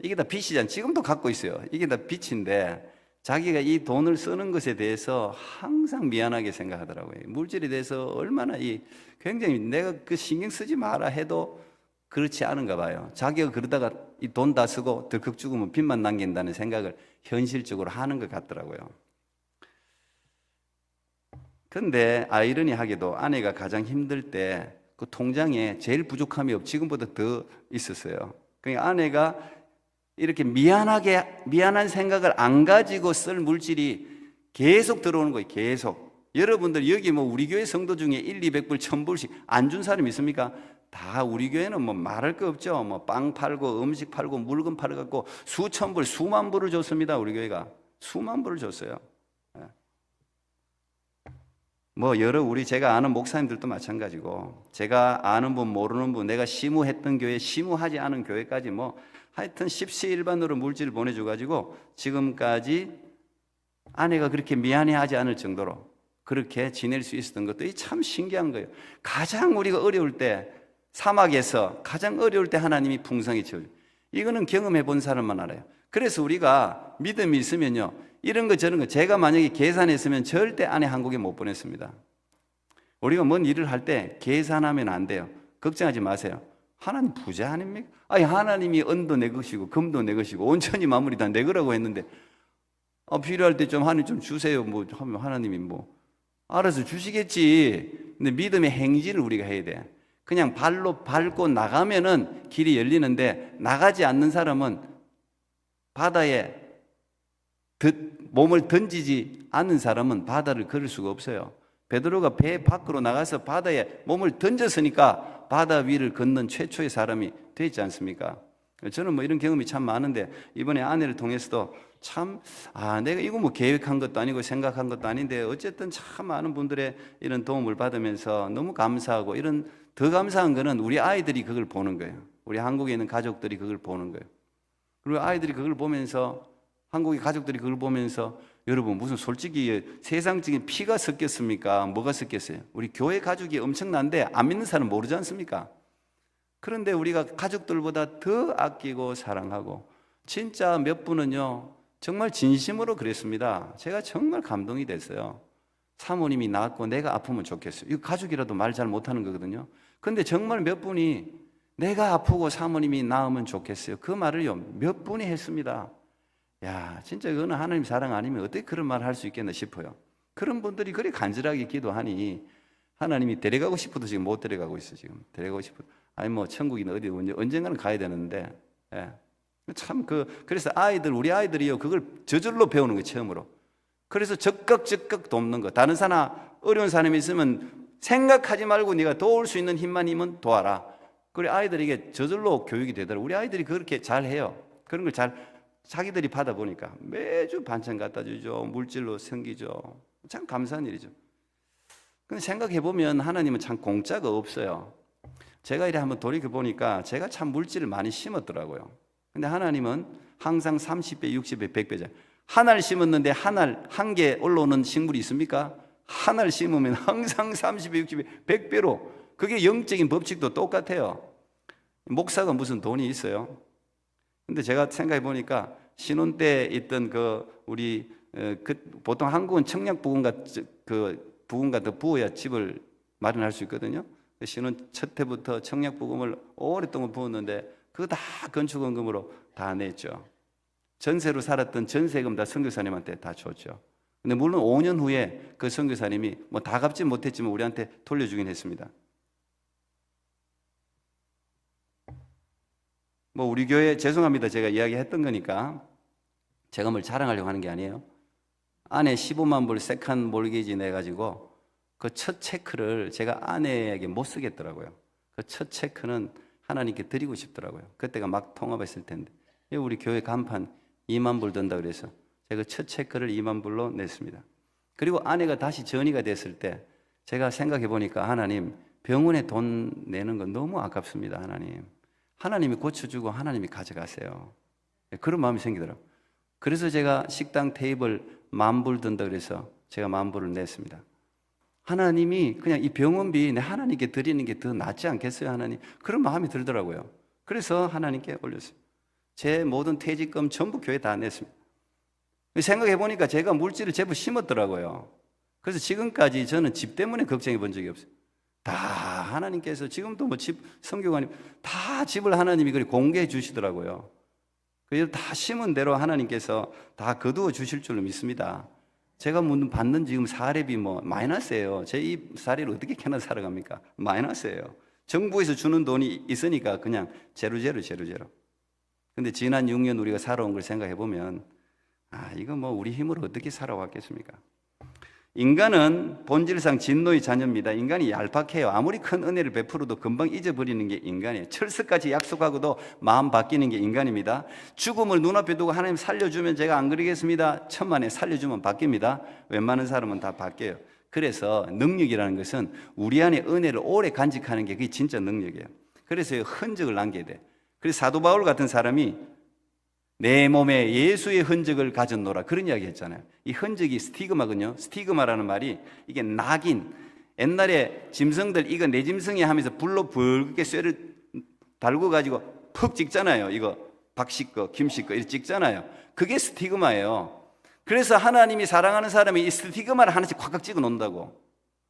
S1: 이게 다 빚이잖아. 지금도 갖고 있어요. 이게 다 빚인데 자기가 이 돈을 쓰는 것에 대해서 항상 미안하게 생각하더라고요. 물질에 대해서 얼마나 굉장히 내가 그 신경 쓰지 마라 해도 그렇지 않은가 봐요. 자기가 그러다가 이 돈 다 쓰고 덜컥 죽으면 빚만 남긴다는 생각을 현실적으로 하는 것 같더라고요. 근데 아이러니하게도 아내가 가장 힘들 때 그 통장에 제일 부족함이 지금보다 더 있었어요. 그러니까 아내가 이렇게 미안한 생각을 안 가지고 쓸 물질이 계속 들어오는 거예요. 계속. 여러분들 여기 뭐 우리 교회 성도 중에 1, 200불, 1000불씩 안 준 사람 있습니까? 다 우리 교회는 뭐 말할 거 없죠. 뭐 빵 팔고 음식 팔고 물건 팔아갖고 수천 불, 수만 불을 줬습니다. 우리 교회가. 수만 불을 줬어요. 뭐 제가 아는 목사님들도 마찬가지고 제가 아는 분 모르는 분 내가 시무했던 교회 시무하지 않은 교회까지 뭐 하여튼 십시일반으로 물질을 보내줘가지고 지금까지 아내가 그렇게 미안해하지 않을 정도로 그렇게 지낼 수 있었던 것도 참 신기한 거예요. 가장 우리가 어려울 때 사막에서 가장 어려울 때 하나님이 풍성히 채워요. 이거는 경험해 본 사람만 알아요. 그래서 우리가 믿음이 있으면요 이런 거 저런 거 제가 만약에 계산했으면 절대 아내 한국에 못 보냈습니다. 우리가 뭔 일을 할 때 계산하면 안 돼요. 걱정하지 마세요. 하나님 부자 아닙니까? 아니 하나님이 은도 내 것이고 금도 내 것이고 온천이 마무리 다 내 거라고 했는데 필요할 때 좀 하나님 좀 주세요 뭐 하면 하나님이 뭐 알아서 주시겠지. 근데 믿음의 행진을 우리가 해야 돼. 그냥 발로 밟고 나가면은 길이 열리는데 나가지 않는 사람은 바다에 몸을 던지지 않는 사람은 바다를 걸을 수가 없어요. 베드로가 배 밖으로 나가서 바다에 몸을 던졌으니까 바다 위를 걷는 최초의 사람이 되지 않습니까? 저는 뭐 이런 경험이 참 많은데 이번에 아내를 통해서도 참 내가 이거 뭐 계획한 것도 아니고 생각한 것도 아닌데 어쨌든 참 많은 분들의 이런 도움을 받으면서 너무 감사하고 더 감사한 거는 우리 아이들이 그걸 보는 거예요. 우리 한국에 있는 가족들이 그걸 보는 거예요. 그리고 아이들이 그걸 보면서 한국의 가족들이 그걸 보면서 여러분 무슨 솔직히 세상적인 피가 섞였습니까? 뭐가 섞였어요? 우리 교회 가족이 엄청난데 안 믿는 사람 모르지 않습니까? 그런데 우리가 가족들보다 더 아끼고 사랑하고 진짜 몇 분은요 정말 진심으로 그랬습니다. 제가 정말 감동이 됐어요. 사모님이 낳았고 내가 아프면 좋겠어요. 이거 가족이라도 말 잘 못하는 거거든요. 근데 정말 몇 분이 내가 아프고 사모님이 나으면 좋겠어요. 그 말을요 몇 분이 했습니다. 야, 진짜 이거는 하나님 사랑 아니면 어떻게 그런 말을 할 수 있겠나 싶어요. 그런 분들이 그리 간절하게 기도하니 하나님이 데려가고 싶어도 지금 못 데려가고 있어요. 지금 데려가고 싶어. 아니 뭐 천국이나 어디 언젠가는 가야 되는데. 예. 참 그래서 우리 아이들이요 그걸 저절로 배우는 거예요. 처음으로. 그래서 적극 돕는 거. 다른 사람 어려운 사람이 있으면 생각하지 말고 네가 도울 수 있는 힘이면 도와라. 그래 아이들이 이게 저절로 교육이 되더라고요. 우리 아이들이 그렇게 잘 해요. 그런 걸 자기들이 받아보니까 매주 반찬 갖다 주죠. 물질로 섬기죠. 참 감사한 일이죠. 근데 생각해보면 하나님은 참 공짜가 없어요. 제가 이래 한번 돌이켜보니까 제가 참 물질을 많이 심었더라고요. 근데 하나님은 항상 30배, 60배, 100배잖아요. 한 알 심었는데 한 개 올라오는 식물이 있습니까? 한 알 심으면 항상 30배, 60배, 100배로. 그게 영적인 법칙도 똑같아요. 목사가 무슨 돈이 있어요? 근데 제가 생각해 보니까 신혼 때 있던 우리 보통 한국은 청약 부금과 부어야 집을 마련할 수 있거든요. 신혼 첫 해부터 청약보금을 오랫동안 부었는데 그거 다 건축원금으로 다 냈죠. 전세로 살았던 전세금 다 선교사님한테 다 줬죠. 근데 물론 5년 후에 그 선교사님이 뭐 다 갚지 못했지만 우리한테 돌려주긴 했습니다. 뭐 우리 교회, 죄송합니다, 제가 이야기했던 거니까 제가 뭘 자랑하려고 하는 게 아니에요. 아내 15만 불 세컨 몰기지 내가지고 그 첫 체크를 제가 아내에게 못 쓰겠더라고요. 그 첫 체크는 하나님께 드리고 싶더라고요. 그때가 막 통합했을 텐데 우리 교회 간판 2만 불 든다 그래서 제가 첫 체크를 2만 불로 냈습니다. 그리고 아내가 다시 전이가 됐을 때 제가 생각해 보니까 하나님, 병원에 돈 내는 건 너무 아깝습니다. 하나님이 고쳐주고 하나님이 가져가세요. 그런 마음이 생기더라고요. 그래서 제가 식당 테이블 10,000불 든다 그래서 제가 10,000불을 냈습니다. 하나님이 그냥 이 병원비 내 하나님께 드리는 게 더 낫지 않겠어요, 하나님? 그런 마음이 들더라고요. 그래서 하나님께 올렸어요. 제 모든 퇴직금 전부 교회에 다 냈습니다. 생각해 보니까 제가 물질을 제법 심었더라고요. 그래서 지금까지 저는 집 때문에 걱정해 본 적이 없어요. 다 하나님께서 지금도 뭐 집, 성교관님 다 집을 하나님이 그리 공개해 주시더라고요. 그래서 다 심은 대로 하나님께서 다 거두어 주실 줄로 믿습니다. 제가 받는 지금 사례비 뭐 마이너스예요. 제 이 사례를 어떻게 캐나 살아갑니까? 마이너스예요. 정부에서 주는 돈이 있으니까 그냥 제로. 근데 지난 6년 우리가 살아온 걸 생각해 보면 이거 뭐 우리 힘으로 어떻게 살아왔겠습니까? 인간은 본질상 진노의 자녀입니다. 인간이 얄팍해요. 아무리 큰 은혜를 베풀어도 금방 잊어버리는 게 인간이에요. 철석같이 약속하고도 마음 바뀌는 게 인간입니다. 죽음을 눈앞에 두고 하나님 살려주면 제가 안 그러겠습니다. 천만에 살려주면 바뀝니다. 웬만한 사람은 다 바뀌어요. 그래서 능력이라는 것은 우리 안에 은혜를 오래 간직하는 게 그게 진짜 능력이에요. 그래서 흔적을 남겨야 돼. 그래서 사도 바울 같은 사람이 내 몸에 예수의 흔적을 가졌노라 그런 이야기 했잖아요. 이 흔적이 스티그마거든요. 스티그마라는 말이 이게 낙인, 옛날에 짐승들 이거 내 짐승이 하면서 불로 붉게 쇠를 달고 가지고 푹 찍잖아요. 이거 박씨 거, 김씨 거 이렇게 찍잖아요. 그게 스티그마예요. 그래서 하나님이 사랑하는 사람이 이 스티그마를 하나씩 콱콱 찍어 놓는다고.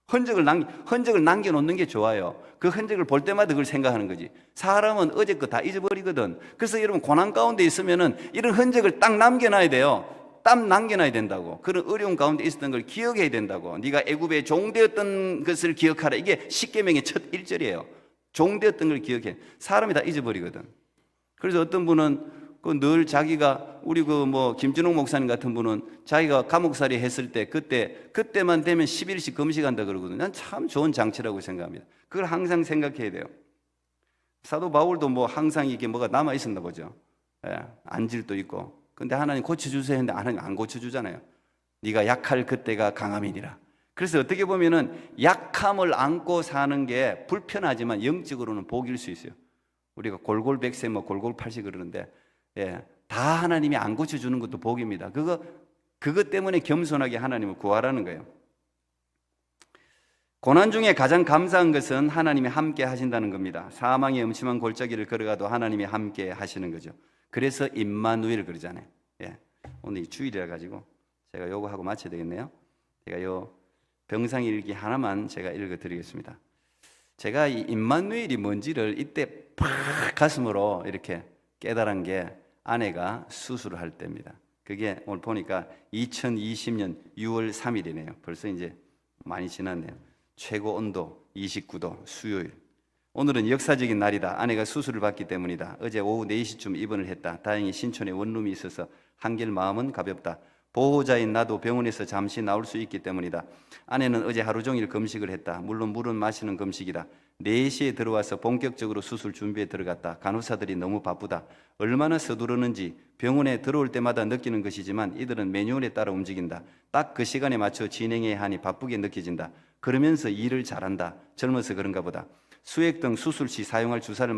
S1: 흔적을 남겨놓는 게 좋아요. 그 흔적을 볼 때마다 그걸 생각하는 거지. 사람은 어제 거 다 잊어버리거든. 그래서 여러분 고난 가운데 있으면은 이런 흔적을 딱 남겨놔야 돼요. 딱 남겨놔야 된다고. 그런 어려운 가운데 있었던 걸 기억해야 된다고. 네가 애굽에 종되었던 것을 기억하라. 이게 십계명의 첫 1절이에요. 종되었던 걸 기억해. 사람이 다 잊어버리거든. 그래서 어떤 분은 늘 자기가 우리 김준홍 목사님 같은 분은 자기가 감옥살이 했을 때 그때만 되면 10일씩 금식한다 그러거든요. 난 참 좋은 장치라고 생각합니다. 그걸 항상 생각해야 돼요. 사도 바울도 항상 이게 뭐가 남아 있었나 보죠. 안질도 있고. 근데 하나님 고쳐주세요 했는데 하나님 안 고쳐주잖아요. 네가 약할 그때가 강함이니라. 그래서 어떻게 보면은 약함을 안고 사는 게 불편하지만 영적으로는 복일 수 있어요. 우리가 골골백세 골골팔시 그러는데 다 하나님이 안 고쳐주는 것도 복입니다. 그것 때문에 겸손하게 하나님을 구하라는 거예요. 고난 중에 가장 감사한 것은 하나님이 함께 하신다는 겁니다. 사망의 음침한 골짜기를 걸어가도 하나님이 함께 하시는 거죠. 그래서 임마누엘 그러잖아요. 오늘 주일이라 가지고 제가 요거 하고 마쳐야 되겠네요. 제가 요 병상일기 하나만 제가 읽어드리겠습니다. 제가 이 임마누엘이 뭔지를 이때 팍 가슴으로 이렇게 깨달은 게 아내가 수술을 할 때입니다. 그게 오늘 보니까 2020년 6월 3일이네요. 벌써 이제 많이 지났네요. 최고 온도 29도 수요일. 오늘은 역사적인 날이다. 아내가 수술을 받기 때문이다. 어제 오후 4시쯤 입원을 했다. 다행히 신촌에 원룸이 있어서 한결 마음은 가볍다. 보호자인 나도 병원에서 잠시 나올 수 있기 때문이다. 아내는 어제 하루 종일 금식을 했다. 물론 물은 마시는 금식이다. 4시에 들어와서 본격적으로 수술 준비에 들어갔다. 간호사들이 너무 바쁘다. 얼마나 서두르는지 병원에 들어올 때마다 느끼는 것이지만 이들은 매뉴얼에 따라 움직인다. 딱 그 시간에 맞춰 진행해야 하니 바쁘게 느껴진다. 그러면서 일을 잘한다. 젊어서 그런가 보다. 수액 등 수술 시 사용할 주사를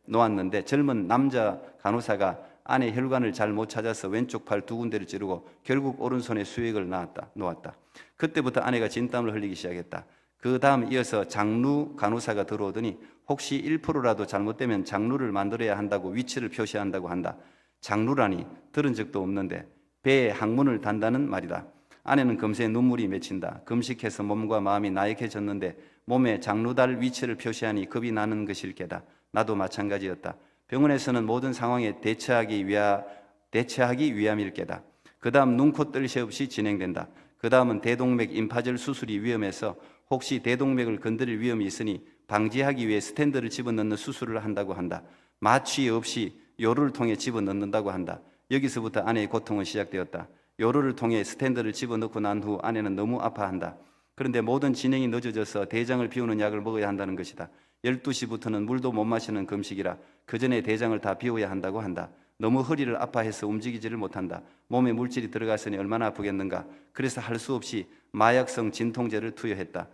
S1: 놓았는데 젊은 남자 간호사가 아내 혈관을 잘 못 찾아서 왼쪽 팔 2군데를 찌르고 결국 오른손에 수액을 놓았다. 그때부터 아내가 진땀을 흘리기 시작했다. 그 다음 이어서 장루 간호사가 들어오더니 혹시 1%라도 잘못되면 장루를 만들어야 한다고 위치를 표시한다고 한다. 장루라니 들은 적도 없는데 배에 항문을 단다는 말이다. 아내는 금세 눈물이 맺힌다. 금식해서 몸과 마음이 나약해졌는데 몸에 장루달 위치를 표시하니 겁이 나는 것일 게다. 나도 마찬가지였다. 병원에서는 모든 상황에 대처하기 위함일 게다. 그 다음 눈코 뜰 새 없이 진행된다. 그 다음은 대동맥 임파절 수술이 위험해서 혹시 대동맥을 건드릴 위험이 있으니 방지하기 위해 스텐드를 집어넣는 수술을 한다고 한다. 마취 없이 요로를 통해 집어넣는다고 한다. 여기서부터 아내의 고통은 시작되었다. 요로를 통해 스텐드를 집어넣고 난 후 아내는 너무 아파한다. 그런데 모든 진행이 늦어져서 대장을 비우는 약을 먹어야 한다는 것이다. 12시부터는 물도 못 마시는 금식이라 그 전에 대장을 다 비워야 한다고 한다. 너무 허리를 아파해서 움직이지를 못한다. 몸에 물질이 들어갔으니 얼마나 아프겠는가. 그래서 할 수 없이 마약성 진통제를 투여했다.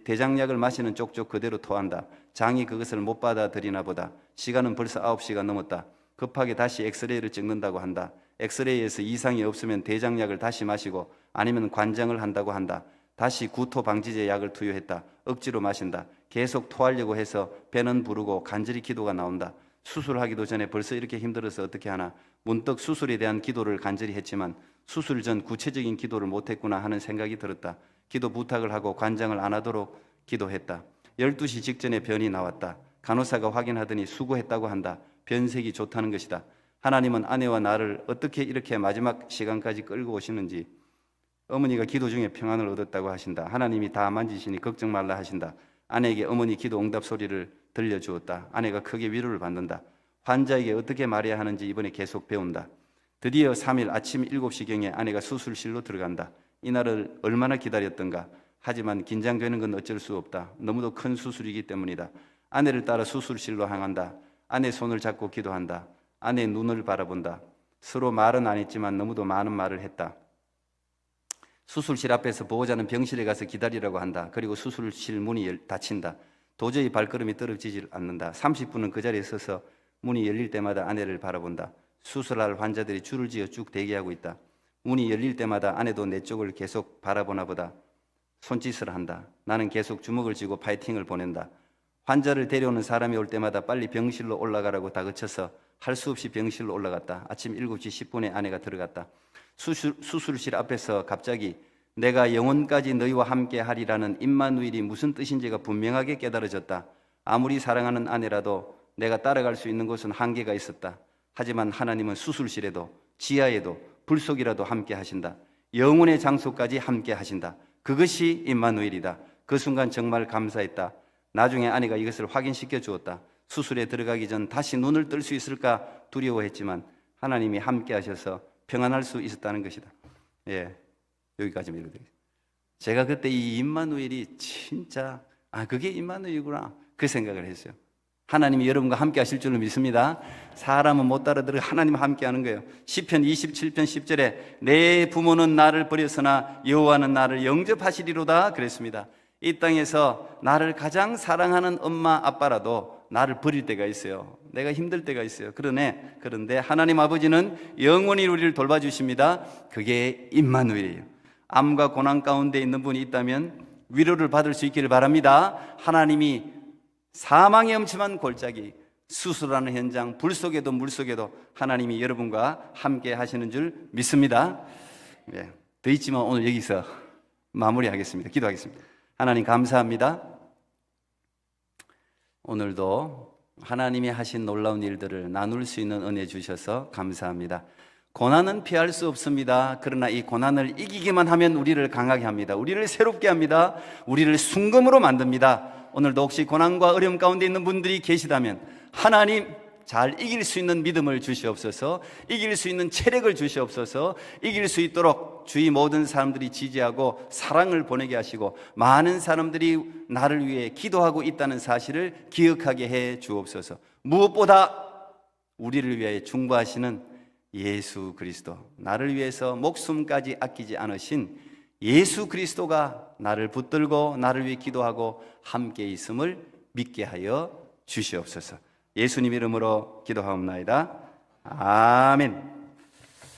S1: 대장약을 마시는 쪽쪽 그대로 토한다. 장이 그것을 못 받아들이나 보다. 시간은 벌써 9시가 넘었다. 급하게 다시 엑스레이를 찍는다고 한다. 엑스레이에서 이상이 없으면 대장약을 다시 마시고 아니면 관장을 한다고 한다. 다시 구토 방지제 약을 투여했다. 억지로 마신다. 계속 토하려고 해서 배는 부르고 간절히 기도가 나온다. 수술하기도 전에 벌써 이렇게 힘들어서 어떻게 하나. 문득 수술에 대한 기도를 간절히 했지만 수술 전 구체적인 기도를 못했구나 하는 생각이 들었다. 기도 부탁을 하고 관장을 안 하도록 기도했다. 12시 직전에 변이 나왔다. 간호사가 확인하더니 수고했다고 한다. 변색이 좋다는 것이다. 하나님은 아내와 나를 어떻게 이렇게 마지막 시간까지 끌고 오시는지, 어머니가 기도 중에 평안을 얻었다고 하신다. 하나님이 다 만지시니 걱정 말라 하신다. 아내에게 어머니 기도 응답 소리를 들려주었다. 아내가 크게 위로를 받는다. 환자에게 어떻게 말해야 하는지 이번에 계속 배운다. 드디어 3일 아침 7시경에 아내가 수술실로 들어간다. 이날을 얼마나 기다렸던가. 하지만 긴장되는 건 어쩔 수 없다. 너무도 큰 수술이기 때문이다. 아내를 따라 수술실로 향한다. 아내 손을 잡고 기도한다. 아내의 눈을 바라본다. 서로 말은 안 했지만 너무도 많은 말을 했다. 수술실 앞에서 보호자는 병실에 가서 기다리라고 한다. 그리고 수술실 문이 닫힌다. 도저히 발걸음이 떨어지질 않는다. 30분은 그 자리에 서서 문이 열릴 때마다 아내를 바라본다. 수술할 환자들이 줄을 지어 쭉 대기하고 있다. 문이 열릴 때마다 아내도 내 쪽을 계속 바라보나 보다. 손짓을 한다. 나는 계속 주먹을 쥐고 파이팅을 보낸다. 환자를 데려오는 사람이 올 때마다 빨리 병실로 올라가라고 다그쳐서 할 수 없이 병실로 올라갔다. 아침 7시 10분에 아내가 들어갔다. 수술실 앞에서 갑자기 내가 영원까지 너희와 함께 하리라는 임마누엘이 무슨 뜻인지가 분명하게 깨달아졌다. 아무리 사랑하는 아내라도 내가 따라갈 수 있는 곳은 한계가 있었다. 하지만 하나님은 수술실에도 지하에도 불 속이라도 함께 하신다. 영혼의 장소까지 함께 하신다. 그것이 임마누엘이다. 그 순간 정말 감사했다. 나중에 아내가 이것을 확인시켜 주었다. 수술에 들어가기 전 다시 눈을 뜰 수 있을까 두려워했지만 하나님이 함께 하셔서 평안할 수 있었다는 것이다. 예, 여기까지만 읽어드리겠습니다. 제가 그때 이 임마누엘이 진짜 그게 임마누엘이구나 그 생각을 했어요. 하나님이 여러분과 함께 하실 줄로 믿습니다. 사람은 못 따라들어 하나님 함께 하는 거예요. 시편 27편 10절에 내 부모는 나를 버렸으나 여호와는 나를 영접하시리로다 그랬습니다. 이 땅에서 나를 가장 사랑하는 엄마 아빠라도 나를 버릴 때가 있어요. 내가 힘들 때가 있어요. 그런데 하나님 아버지는 영원히 우리를 돌봐주십니다. 그게 임마누엘이에요. 암과 고난 가운데 있는 분이 있다면 위로를 받을 수 있기를 바랍니다. 하나님이 사망의 엄침한 골짜기, 수술하는 현장, 불 속에도 물 속에도 하나님이 여러분과 함께 하시는 줄 믿습니다. 네, 더 있지만 오늘 여기서 마무리하겠습니다. 기도하겠습니다. 하나님 감사합니다. 오늘도 하나님이 하신 놀라운 일들을 나눌 수 있는 은혜 주셔서 감사합니다. 고난은 피할 수 없습니다. 그러나 이 고난을 이기기만 하면 우리를 강하게 합니다. 우리를 새롭게 합니다. 우리를 순금으로 만듭니다. 오늘도 혹시 고난과 어려움 가운데 있는 분들이 계시다면 하나님 잘 이길 수 있는 믿음을 주시옵소서. 이길 수 있는 체력을 주시옵소서. 이길 수 있도록 주위 모든 사람들이 지지하고 사랑을 보내게 하시고 많은 사람들이 나를 위해 기도하고 있다는 사실을 기억하게 해 주옵소서. 무엇보다 우리를 위해 중보하시는 예수 그리스도, 나를 위해서 목숨까지 아끼지 않으신 예수 그리스도가 나를 붙들고 나를 위해 기도하고 함께 있음을 믿게 하여 주시옵소서. 예수님 이름으로 기도하옵나이다. 아멘.